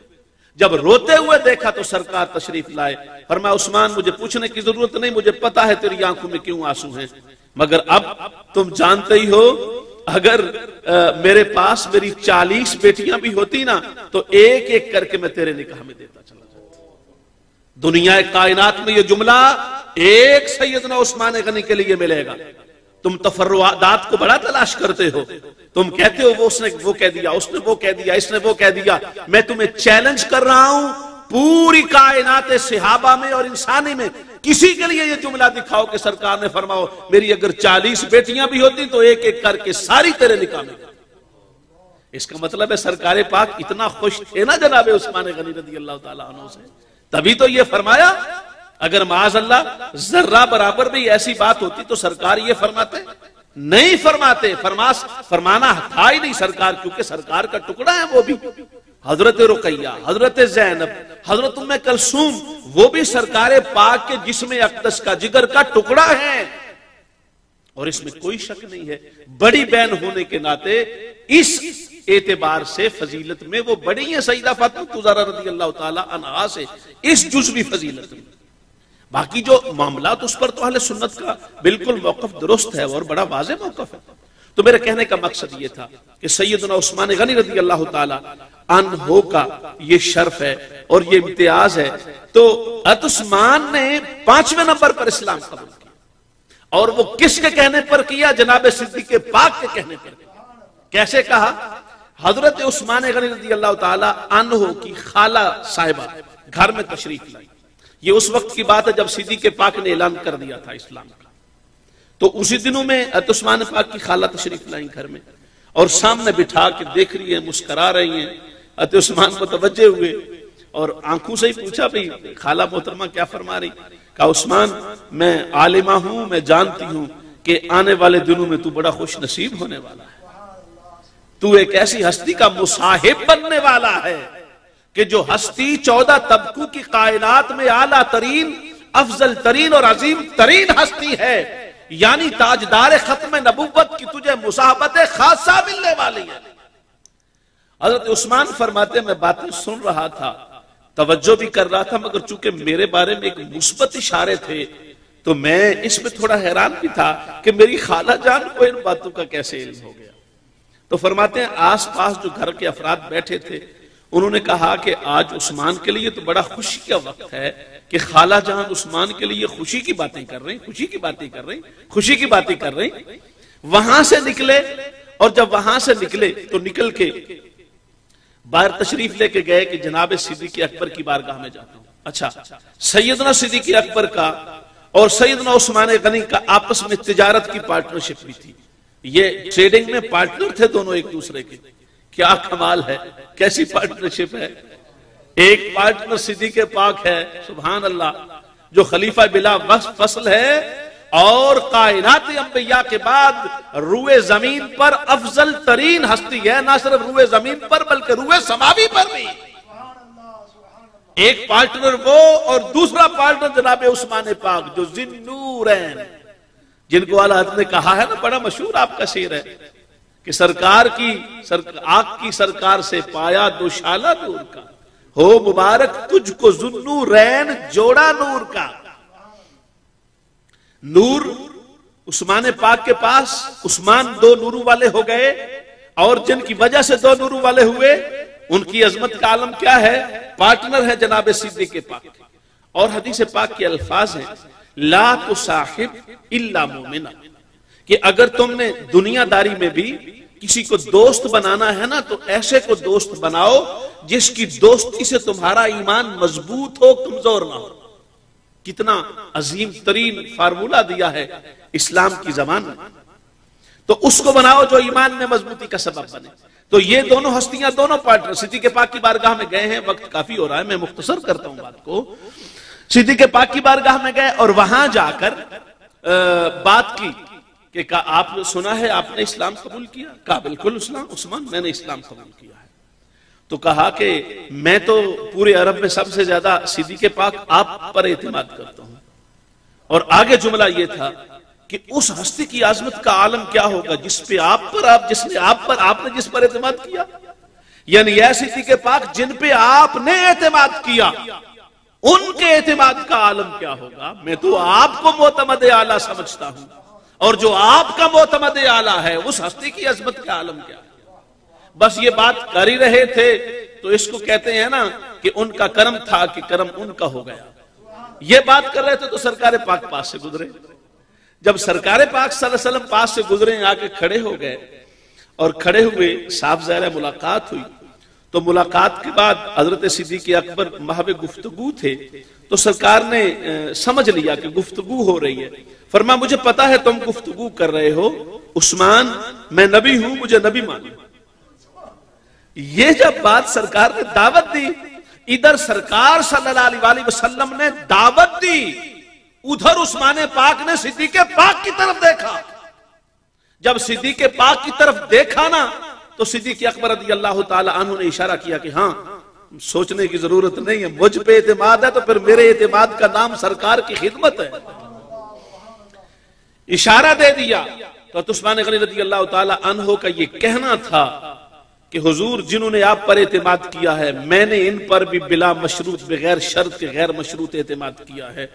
A: جب روتے ہوئے دیکھا تو سرکار تشریف لائے، فرمایا عثمان مجھے پوچھنے کی ضرورت نہیں، مجھے پتا ہے تیری آنکھوں میں کیوں آنسو ہیں، مگر اب تم جانتے ہی ہو اگر میرے پاس میری 40 بیٹیاں بھی ہوتی نا تو ایک ایک کر کے میں تیرے نکاح میں دیتا چلا جاتا. دنیا کائنات میں یہ جملہ ایک سیدنا عثمان غنی کے لیے ملے گا. تم تفرعات کو بڑا تلاش کرتے ہو، تم کہتے ہو وہ اس نے وہ کہہ دیا، اس نے وہ کہہ دیا، اس نے وہ کہہ دیا. میں تمہیں چیلنج کر رہا ہوں پوری کائنات صحابہ میں اور انسانی میں کسی کے لیے یہ جملہ دکھاؤ کہ سرکار نے فرماؤ میری اگر 40 بیٹیاں بھی ہوتی تو ایک ایک کر کے ساری تیرے نکاح میں. اس کا مطلب ہے سرکار پاک اتنا خوش تھے نا جناب عثمان غنی رضی اللہ تعالیٰ عنہ سے، تبھی تو یہ فرمایا. اگر معاذ اللہ ذرہ برابر بھی ایسی بات ہوتی تو سرکار یہ فرماتے نہیں فرماتے. فرمانا تھا ہی نہیں سرکار، کیونکہ سرکار کا ٹکڑا ہے وہ بھی. حضرت رقیہ، حضرت زینب، حضرت ام کلثوم وہ بھی سرکار پاک کے جسم اقدس کا جگر کا ٹکڑا ہے. اور اس میں کوئی شک نہیں ہے بڑی بہن ہونے کے ناطے اس اعتبار سے فضیلت میں وہ بڑی ہیں سیدہ فاطمہ زہرا رضی اللہ تعالی عنہا سے اس جزوی فضیلت میں. باقی جو معاملات اس پر تو اہل سنت کا بالکل موقف درست ہے اور بڑا واضح موقف ہے. تو میرے کہنے کا مقصد یہ تھا کہ سیدنا عثمان غنی رضی اللہ تعالی عنہ کا یہ شرف ہے اور یہ امتیاز ہے. تو عثمان نے 5ویں نمبر پر اسلام قبول کیا اور وہ کس کے کہنے پر کیا؟ جناب صدیق پاک کے کہنے پر. کیسے کہا؟ حضرت عثمان غنی رضی اللہ تعالی عنہ کی خالہ صاحبہ گھر میں تشریف لائی. یہ اس وقت کی بات ہے جب صدیق پاک نے اعلان کر دیا تھا اسلام کا. تو اسی دنوں میں عثمان پاک کی خالہ تشریف لائیں گھر میں اور سامنے بٹھا کے دیکھ رہی ہیں، مسکرا رہی ہیں. عثمان متوجہ ہوئے اور آنکھوں سے ہی پوچھا بھئی خالہ محترمہ کیا فرما رہی؟ کہا عثمان میں عالمہ ہوں، میں جانتی ہوں کہ آنے والے دنوں میں تو بڑا خوش نصیب ہونے والا ہے. تو ایک ایسی ہستی کا مصاحب بننے والا ہے کہ جو ہستی 14 طبقوں کی کائنات میں اعلیٰ ترین، افضل ترین اور عظیم ترین ہستی ہے، یعنی تاجدار ختم نبوت کی تجھے مصاحبت خاصہ ملنے والی ہے. حضرت عثمان فرماتے میں باتیں سن رہا تھا، توجہ بھی کر رہا تھا، مگر چونکہ میرے بارے میں ایک مثبت اشارے تھے تو میں اس میں تھوڑا حیران بھی تھا کہ میری خالہ جان کو ان باتوں کا کیسے علم ہو گیا. تو فرماتے ہیں آس پاس جو گھر کے افراد بیٹھے تھے انہوں نے کہا کہ آج عثمان کے لیے تو بڑا خوشی کا وقت ہے کہ خالہ جان عثمان کے لیے خوشی کی باتیں کر رہے ہیں، خوشی کی باتیں کر رہے ہیں، خوشی کی باتیں کر رہے ہیں. وہاں سے نکلے اور جب وہاں سے نکلے تو نکل کے باہر تشریف لے کے گئے کہ جناب صدیق اکبر کی بارگاہ میں جاتا ہوں. اچھا، سیدنا صدیق اکبر کا اور سیدنا عثمان غنی کا آپس میں تجارت کی پارٹنرشپ بھی تھی. یہ ٹریڈنگ میں پارٹنر تھے دونوں ایک دوسرے کے. کیا کمال ہے، کیسی پارٹنرشپ ہے. ایک پارٹنر صدیق پاک ہے سبحان اللہ جو خلیفہ بلا فصل ہے اور کائنات انبیاء کے بعد روئے زمین پر افضل ترین ہستی ہے، نہ صرف روئے زمین پر بلکہ روئے سماوی پر بھی. ایک پارٹنر وہ اور دوسرا پارٹنر جناب عثمان پاک جو ذی النورین، جن کو اعلیٰ حضرت نے کہا ہے نا، بڑا مشہور آپ کا شعر ہے کہ سرکار کی آگ کی سرکار سے پایا دوشالہ نور کا، ہو مبارک تجھ کو ذی النورین جوڑا نور کا. نور عثمان پاک کے پاس عثمان 2 نوروں والے ہو گئے اور جن کی وجہ سے 2 نوروں والے ہوئے ان کی عظمت کا عالم کیا ہے؟ پارٹنر ہے جناب صدیق پاک، اور حدیث پاک کے الفاظ ہیں لا تصاحب الا مومنا، کہ اگر تم نے دنیا داری میں بھی کسی کو دوست بنانا ہے نا تو ایسے کو دوست بناؤ جس کی دوستی سے تمہارا ایمان مضبوط ہو، کمزور نہ ہو۔ کتنا عظیم ترین فارمولہ دیا ہے اسلام کی زبان میں، تو اس کو بناؤ جو ایمان میں مضبوطی کا سبب بنے۔ تو یہ دونوں ہستیاں، دونوں پارٹنر صدیق پاک کی بارگاہ میں گئے ہیں، وقت کافی ہو رہا ہے، میں مختصر کرتا ہوں بات کو۔ صدیق پاک کی بارگاہ میں گئے اور وہاں جا کر بات کی کہ آپ سنا ہے آپ نے اسلام قبول کیا؟ کہا بالکل عثمان میں نے اسلام قبول کیا ہے۔ تو کہا کہ میں تو پورے عرب میں سب سے زیادہ صدیق پاک آپ پر اعتماد کرتا ہوں، اور آگے جملہ یہ تھا کہ اس ہستی کی عظمت کا عالم کیا ہوگا جس نے آپ نے جس پر اعتماد کیا، یعنی یہ صدیق پاک جن پہ آپ نے اعتماد کیا ان کے اعتماد کا عالم کیا ہوگا۔ میں تو آپ کو معتمد اعلیٰ سمجھتا ہوں، اور جو آپ کا معتمد اعلیٰ ہے اس ہستی کی عظمت کا عالم کیا ہے۔ بس یہ بات کر ہی رہے تھے تو اس کو کہتے ہیں نا کہ ان کا کرم تھا کہ کرم ان کا ہو گیا۔ یہ بات کر رہے تھے تو سرکار پاک پاس سے گزرے، جب سرکار پاک صلی اللہ علیہ وسلم پاس سے گزرے آ کے کھڑے ہو گئے، اور کھڑے ہوئے صاف ظاہر ملاقات ہوئی، تو ملاقات کے بعد حضرت صدیق اکبر محو گفتگو تھے، تو سرکار نے سمجھ لیا کہ گفتگو ہو رہی ہے، فرمایا مجھے پتا ہے تم گفتگو کر رہے ہو عثمان، میں نبی ہوں، مجھے نبی مانو۔ یہ جب بات سرکار نے دعوت دی، ادھر سرکار صلی اللہ علیہ وسلم نے دعوت دی، ادھر عثمان پاک نے صدیق پاک کی طرف دیکھا۔ جب صدیق پاک کی طرف دیکھا نا تو صدیق اکبر رضی اللہ تعالی عنہ نے اشارہ کیا کہ ہاں سوچنے کی ضرورت نہیں ہے، مجھ پہ اعتماد ہے تو پھر میرے اعتماد کا نام سرکار کی خدمت ہے۔ اشارہ دے دیا تو عثمان غنی رضی اللہ تعالی عنہ کا یہ کہنا تھا کہ حضور جنہوں نے آپ پر اعتماد کیا ہے میں نے ان پر بھی بلا مشروط، بغیر شرط کے غیر مشروط اعتماد کیا ہے،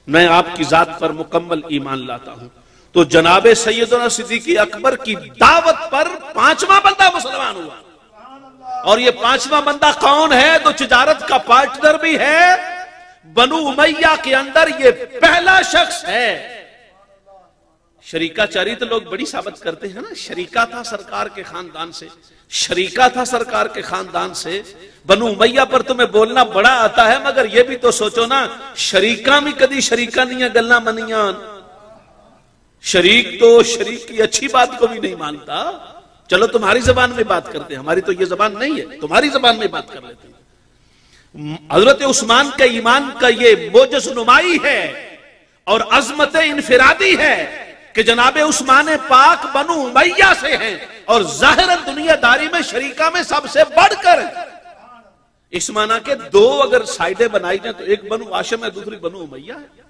A: میں آپ کی ذات پر مکمل ایمان لاتا ہوں۔ تو جناب سیدنا صدیق اکبر کی دعوت پر 5واں بندہ مسلمان ہوا، اور یہ 5واں بندہ کون ہے؟ تو تجارت کا پارٹنر بھی ہے، بنو امیہ کے اندر یہ پہلا شخص ہے۔ شریکہ چاری تو لوگ بڑی ثابت کرتے ہیں نا، شریکہ تھا سرکار کے خاندان سے، شریکہ تھا سرکار کے خاندان سے۔ بنو امیہ پر تمہیں بولنا بڑا آتا ہے، مگر یہ بھی تو سوچو نا شریکہ بھی کدی شریکہ نہیں ہے گلنا منیاں، شریک تو شریک کی اچھی بات کو بھی نہیں مانتا۔ چلو تمہاری زبان میں بات کرتے ہیں، ہماری تو یہ زبان نہیں ہے، تمہاری زبان میں بات کر لیتے ہیں۔ حضرت عثمان کا ایمان کا یہ موجز نمائی ہے اور عظمت انفرادی ہے کہ جناب عثمان پاک بنو امیہ سے ہیں، اور ظاہر دنیا داری میں شریکہ میں سب سے بڑھ کر اس معنی کے دو اگر سائیڈیں بنائی جائیں تو ایک بنو ہاشم ہے، دوسری بنو امیہ ہے۔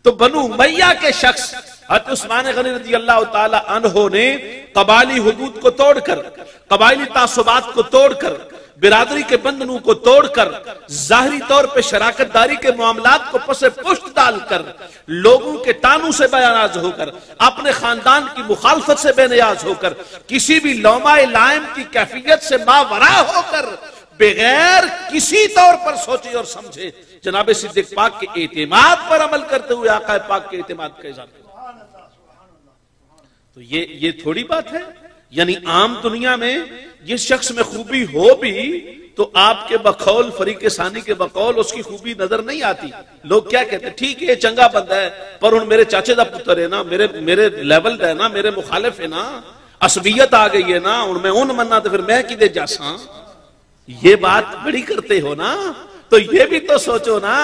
A: تو بنو امیہ کے شخص حضرت عثمان غنی رضی اللہ تعالی عنہ نے قبائلی حدود کو توڑ کر، قبائلی تعصبات کو توڑ کر، برادری کے بندھنوں کو توڑ کر، ظاہری طور پہ شراکت داری کے معاملات کو پس پشت ڈال کر، لوگوں کے تانوں سے بے نیاز ہو کر، اپنے خاندان کی مخالفت سے بے نیاز ہو کر، کسی بھی لومہ لائم کی کیفیت سے ماورا ہو کر، بغیر کسی طور پر سوچے اور سمجھے جناب صدیق پاک کے اعتماد پر عمل کرتے ہوئے آقا پاک کے اعتماد کا اظہار کرتے۔ تو یہ تھوڑی بات ہے، یعنی عام دنیا میں جس شخص میں خوبی ہو بھی تو آپ کے بقول فریق ثانی کے بقول اس کی خوبی نظر نہیں آتی۔ لوگ کیا کہتے ہیں ٹھیک ہے چنگا بندہ ہے پر ان میرے چاچے دا پتر ہے نا، میرے لیول دا ہے نا، میرے مخالف ہے نا، عصبیت آ گئی ہے نا، ان میں ان مننا تو پھر میں کی دے جاساں۔ یہ بات بڑی کرتے ہو نا، تو یہ بھی تو سوچو نا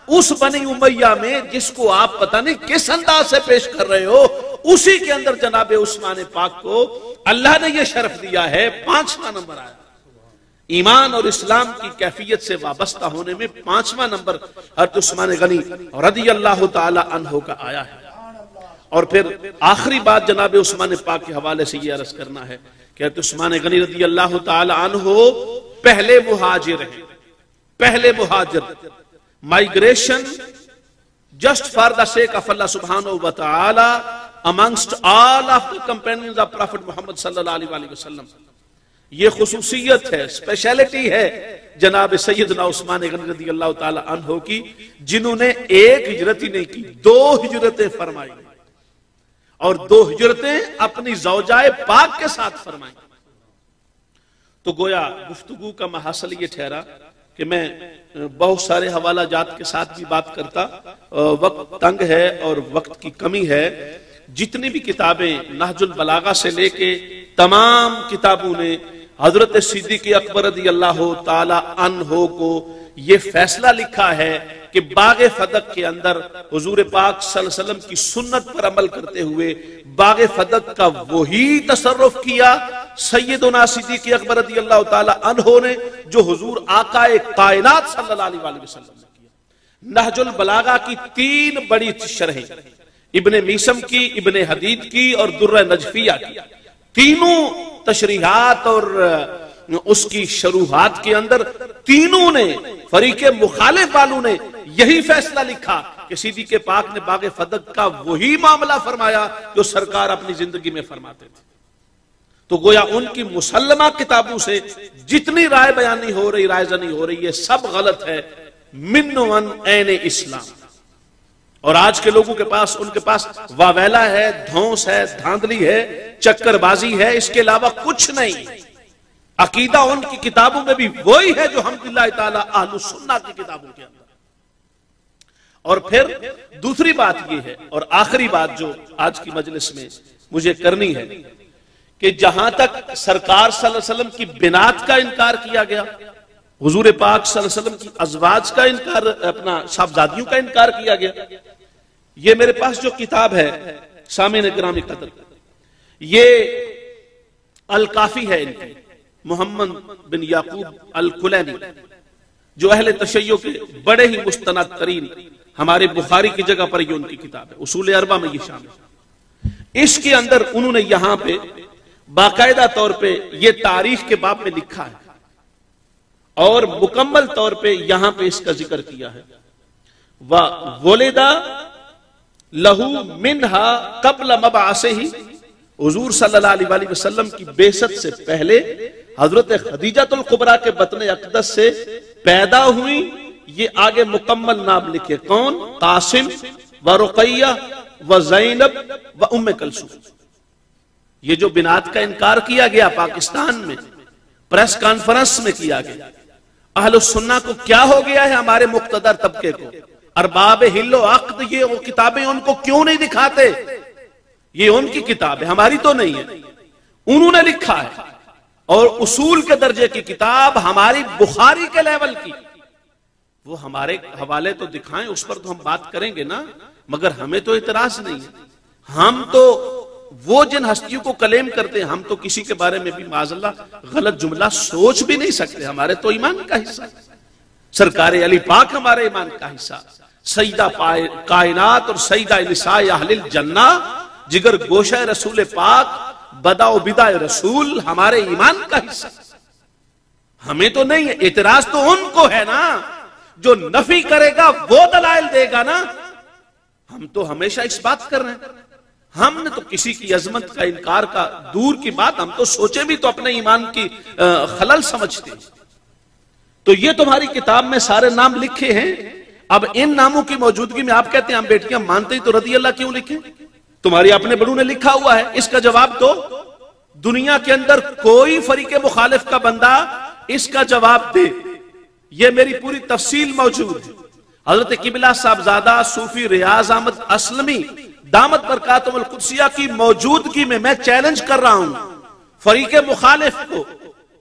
A: اس بنی امیہ میں جس کو آپ پتہ نہیں کس انداز سے پیش کر رہے ہو، اسی کے اندر جناب عثمان پاک کو اللہ نے یہ شرف دیا ہے، 5واں نمبر آیا۔ ایمان اور اسلام کی کیفیت سے وابستہ ہونے میں 5واں نمبر حضرت عثمان غنی رضی اللہ تعالی عنہ کا آیا ہے۔ اور پھر آخری بات جناب عثمان پاک کے حوالے سے یہ عرض کرنا ہے کہ حضرت عثمان غنی رضی اللہ تعالی عنہ پہلے مہاجر ہیں، پہلے مہاجر، migration just for the sake of Allah subhanahu wa ta'ala amongst all of the companions of Prophet Muhammad sallallahu alaihi wasallam. یہ خصوصیت ہے، اسپیشلٹی ہے جناب سیدنا عثمان غنی رضی اللہ تعالی عنہ کی، جنہوں نے ایک ہجرت ہی نہیں کی، 2 ہجرتیں فرمائی، اور 2 ہجرتیں اپنی زوجائے پاک کے ساتھ فرمائی۔ تو گویا گفتگو کا محاصل یہ ٹھہرا کہ میں بہت سارے حوالہ جات کے ساتھ بھی بات کرتا، وقت تنگ ہے اور وقت کی کمی ہے۔ جتنی بھی کتابیں نہج البلاغہ سے لے کے تمام کتابوں نے حضرت صدیق اکبر رضی اللہ تعالی عنہ کو یہ فیصلہ لکھا ہے کہ باغ فدق کے اندر حضور پاک صلی اللہ علیہ وسلم کی سنت پر عمل کرتے ہوئے باغ فدق کا وہی تصرف کیا سیدنا صدیق اکبر رضی اللہ تعالی عنہ نے جو حضور آقا کائنات صلی اللہ علیہ وسلم نے کیا۔ نہج البلاغہ کی 3 بڑی شرحیں، ابن میسم کی، ابن حدید کی اور درہ نجفیہ کی، تینوں تشریحات اور اس کی شروحات کے اندر تینوں نے فریق مخالف والوں نے یہی فیصلہ لکھا کہ صدیق پاک نے باغ فدق کا وہی معاملہ فرمایا جو سرکار اپنی زندگی میں فرماتے تھے۔ تو گویا ان کی مسلمہ کتابوں سے جتنی رائے بیانی ہو رہی، رائے زنی ہو رہی ہے، سب غلط ہے، من ون عین اسلام۔ اور آج کے لوگوں کے پاس، ان کے پاس واویلا ہے، دھونس ہے، دھاندلی ہے، چکر بازی ہے، اس کے علاوہ کچھ نہیں۔ عقیدہ ان کی کتابوں میں بھی وہی ہے جو حمدللہ تعالی اہل السنہ کی کتابوں کے اندر۔ اور پھر دوسری بات یہ ہے، اور آخری بات جو آج کی مجلس میں مجھے کرنی ہے، کہ جہاں تک سرکار صلی اللہ علیہ وسلم کی بنات کا انکار کیا گیا، حضور پاک صلی اللہ علیہ وسلم کی ازواج کا انکار، اپنا صاحبزادیوں کا انکار کیا گیا، یہ میرے پاس جو کتاب ہے سامعین گرامی قدر، یہ الکافی ہے ان کی، محمد بن یعقوب الکلینی، جو اہل تشیع کے بڑے ہی مستند ترین، ہمارے بخاری کی جگہ پر یہ ان کی کتاب ہے، اصول اربع میں یہ شامل ہے۔ اس کے اندر انہوں نے یہاں پہ باقاعدہ طور پہ یہ تاریخ کے باب میں لکھا ہے اور مکمل طور پہ یہاں پہ اس کا ذکر کیا ہے۔ وَوَلِدَ لَهُ مِنْهَا قَبْلَ مَبْعَثِهِ، حضور صلی اللہ علیہ وسلم کی بعثت سے پہلے حضرت خدیجۃ الکبریٰ کے بطن اقدس سے پیدا ہوئی۔ یہ آگے مکمل نام لکھے، کون؟ قاسم و رقیہ و زینب و ام کلثوم۔ یہ جو بنات کا انکار کیا گیا پاکستان میں پریس کانفرنس میں کیا گیا، اہل السنہ کو کیا ہو گیا ہے، ہمارے مقتدر طبقے کو، ارباب حل و عقد، یہ وہ کتابیں ان کو کیوں نہیں دکھاتے؟ یہ ان کی کتاب ہے، ہماری تو نہیں ہے، انہوں نے لکھا ہے۔ اور اصول کے درجے کی کتاب ہماری بخاری کے لیول کی، وہ ہمارے حوالے تو دکھائیں، اس پر تو ہم بات کریں گے نا، مگر ہمیں تو اعتراض نہیں ہے۔ ہم تو وہ جن ہستیوں کو کلیم کرتے ہیں، ہم تو کسی کے بارے میں بھی معاذ اللہ غلط جملہ سوچ بھی نہیں سکتے، ہمارے تو ایمان کا حصہ، سرکار علی پاک ہمارے ایمان کا حصہ، سیدہ کائنات اور سیدہ نساء اہل الجنہ، جگر گوشہ رسول پاک، بدا و بدا رسول ہمارے ایمان کا حصہ۔ ہمیں تو نہیں ہے، اعتراض تو ان کو ہے نا، جو نفی کرے گا وہ دلائل دے گا نا۔ ہم تو ہمیشہ اس بات کر رہے ہیں، ہم نے تو کسی کی عظمت کا انکار کا دور کی بات، ہم تو سوچے بھی تو اپنے ایمان کی خلل سمجھتے ہیں۔ تو یہ تمہاری کتاب میں سارے نام لکھے ہیں، اب ان ناموں کی موجودگی میں آپ کہتے ہیں ہم بیٹیاں مانتے ہی تو رضی اللہ کیوں لکھیں؟ تمہاری اپنے بڑوں نے لکھا ہوا ہے، اس کا جواب دو۔ دنیا کے اندر کوئی فریق مخالف کا بندہ اس کا جواب دے، یہ میری پوری تفصیل موجود ہے۔ حضرت قبلہ صاحبزادہ صوفی ریاض احمد اسلمی دامت برکاتہم القدسیہ کی موجودگی میں چیلنج کر رہا ہوں فریق مخالف کو،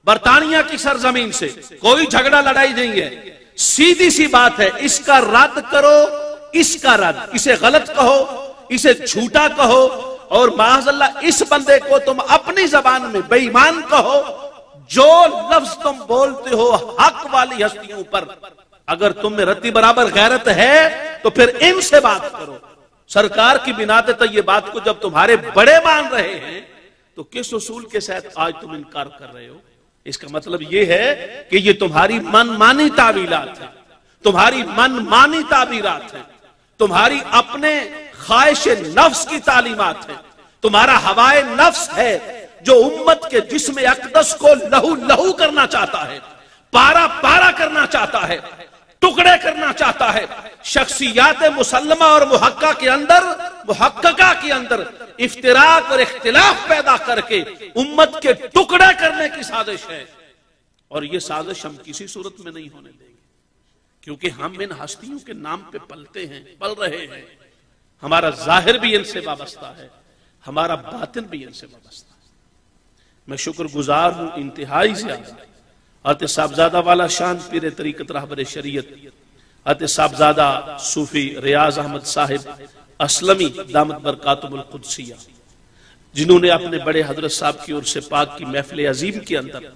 A: برطانیہ کی سرزمین سے کوئی جھگڑا لڑائی نہیں ہے، سیدھی سی بات ہے، اس کا رد کرو، اس کا رد، اسے غلط کہو، اسے جھوٹا کہو، اور معاذ اللہ اس بندے کو تم اپنی زبان میں بے ایمان کہو۔ جو لفظ تم بولتے ہو حق والی ہستیوں پر، اگر تم میں رتی برابر غیرت ہے تو پھر ان سے بات کرو۔ سرکار کی بنات طیبات کو جب تمہارے بڑے مان رہے ہیں تو کس اصول کے ساتھ آج تم انکار کر رہے ہو؟ اس کا مطلب یہ ہے کہ یہ تمہاری من مانی تعویلات ہیں، تمہاری من مانی تعبیرات ہیں، تمہاری اپنے خواہش نفس کی تعلیمات ہیں، تمہارا ہوائے نفس ہے
B: جو امت کے جسم اقدس کو لہو لہو کرنا چاہتا ہے، پارا پارا کرنا چاہتا ہے، ٹکڑے کرنا چاہتا ہے، شخصیات مسلمہ اور محققہ کے اندر افتراق اور اختلاف پیدا کر کے امت کے ٹکڑے کرنے کی سازش ہے، اور یہ سازش ہم کسی صورت میں نہیں ہونے دیں گے، کیونکہ ہم ان ہستیوں کے نام پہ پل رہے ہیں، ہمارا ظاہر بھی ان سے وابستہ ہے، ہمارا باطن بھی ان سے وابستہ ہے۔ میں شکر گزار ہوں انتہائی زیادہ حضرت صاحبزادہ والا شان پیر طریقت رہبر شریعت حضرت صاحبزادہ صوفی ریاض احمد صاحب اسلمی دامت برکاتہم القدسیہ، جنہوں نے اپنے بڑے حضرت صاحب کی اور سے پاک کی محفل عظیم کے اندر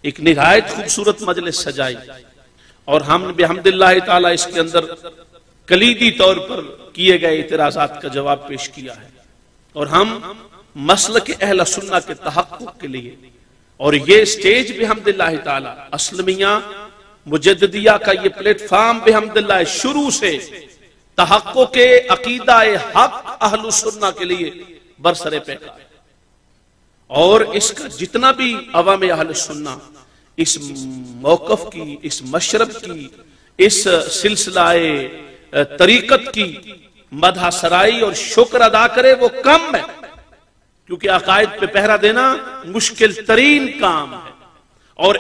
B: ایک نہایت خوبصورت مجلس سجائی، اور ہم نے بحمداللہ تعالی اس کے اندر کلیدی طور پر کیے گئے اعتراضات کا جواب پیش کیا ہے، اور ہم مسلک اہل سنہ کے تحقق کے لیے، اور یہ سٹیج بحمداللہ تعالی اسلمیہ مجددیہ کا یہ پلیٹ فارم بحمداللہ شروع سے تحقق کے عقیدہ حق اہل سنہ کے لیے برسر پیکار ہے، اور اس کا جتنا بھی عوام اہل سنہ اس موقف کی، اس مشرب کی، اس سلسلہ طریقت کی مدح سرائی اور شکر ادا کرے وہ کم ہے، کیونکہ عقائد پہ پہرا دینا مشکل ترین کام ہے، اور